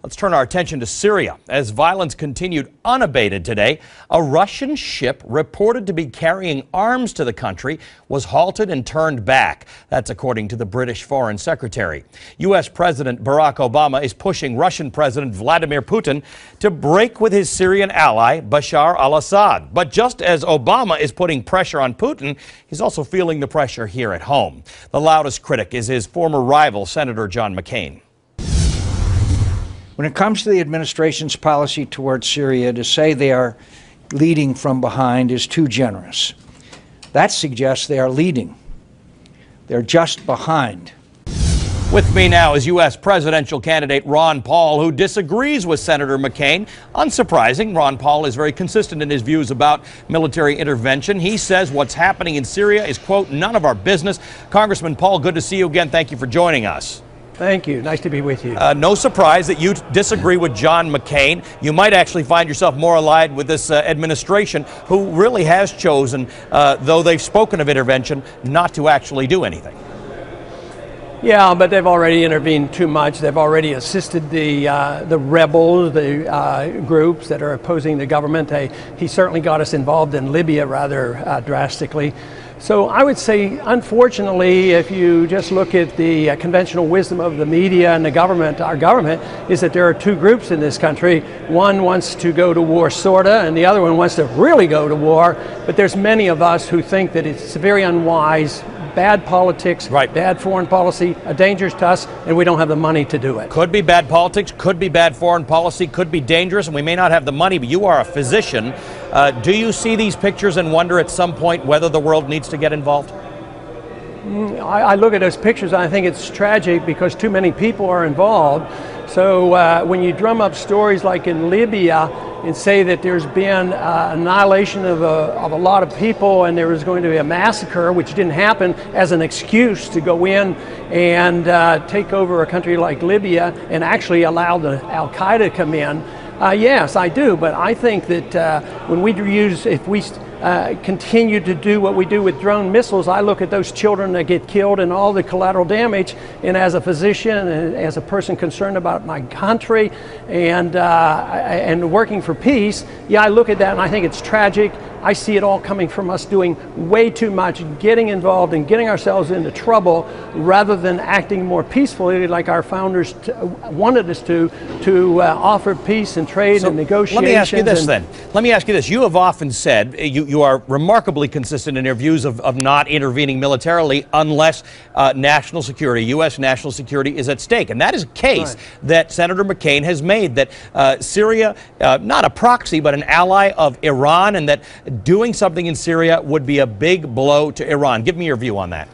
Let's turn our attention to Syria. As violence continued unabated today, a Russian ship reported to be carrying arms to the country was halted and turned back. That's according to the British Foreign Secretary. U.S. President Barack Obama is pushing Russian President Vladimir Putin to break with his Syrian ally Bashar al-Assad. But just as Obama is putting pressure on Putin, he's also feeling the pressure here at home. The loudest critic is his former rival, Senator John McCain. When it comes to the administration's policy towards Syria, to say they are leading from behind is too generous. That suggests they are leading. They're just behind. With me now is U.S. presidential candidate Ron Paul, who disagrees with Senator McCain. Unsurprising, Ron Paul is very consistent in his views about military intervention. He says what's happening in Syria is, quote, none of our business. Congressman Paul, good to see you again. Thank you for joining us. Thank you. Nice to be with you. No surprise that you disagree with John McCain. You might actually find yourself more allied with this administration, who really has chosen, though they've spoken of intervention, not to actually do anything. Yeah, but they've already intervened too much. They've already assisted the rebels, the groups that are opposing the government. He certainly got us involved in Libya rather drastically. So I would say, unfortunately, if you just look at the conventional wisdom of the media and the government, our government, is that there are two groups in this country. One wants to go to war, sorta, and the other one wants to really go to war. But there's many of us who think that it's very unwise, bad politics, right, bad foreign policy, dangerous to us, and we don't have the money to do it. Could be bad politics, could be bad foreign policy, could be dangerous, and we may not have the money, but you are a physician. Do you see these pictures and wonder at some point whether the world needs to get involved? I look at those pictures and I think it's tragic because too many people are involved. So when you drum up stories like in Libya and say that there's been annihilation of a lot of people and there was going to be a massacre, which didn't happen, as an excuse to go in and take over a country like Libya and actually allow the Al-Qaeda to come in, yes, I do. But I think that when we use, if we continue to do what we do with drone missiles, I look at those children that get killed and all the collateral damage, and as a physician and as a person concerned about my country and working for peace, yeah, I look at that and I think it's tragic. I see it all coming from us doing way too much, getting involved and getting ourselves into trouble rather than acting more peacefully like our founders wanted us to offer peace and trade and negotiations. Let me ask you this then. Let me ask you this. You have often said, you are remarkably consistent in your views of not intervening militarily unless national security, U.S. national security is at stake. And that is a case that Senator McCain has made, that Syria, not a proxy, but an ally of Iran, and that doing something in Syria would be a big blow to Iran. Give me your view on that.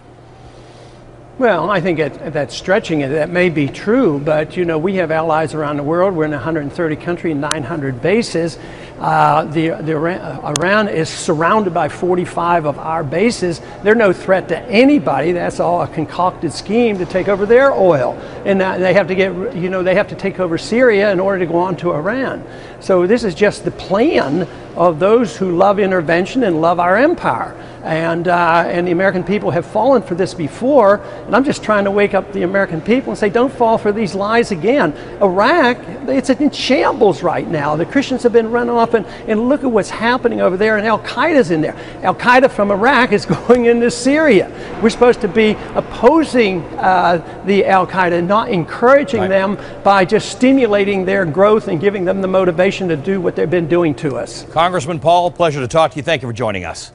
Well, I think that's stretching it. That may be true, but you know, we have allies around the world. We're in 130 countries, 900 bases. Iran is surrounded by 45 of our bases. They're no threat to anybody. That's all a concocted scheme to take over their oil, and they have to they have to take over Syria in order to go on to Iran. So this is just the plan of those who love intervention and love our empire. And the American people have fallen for this before, and I'm just trying to wake up the American people and say, don't fall for these lies again. Iraq, it's in shambles right now. The Christians have been run off, and look at what's happening over there, and Al-Qaeda's in there. Al-Qaeda from Iraq is going into Syria. We're supposed to be opposing the Al-Qaeda, not encouraging them by just stimulating their growth and giving them the motivation to do what they've been doing to us. Congressman Paul, pleasure to talk to you. Thank you for joining us.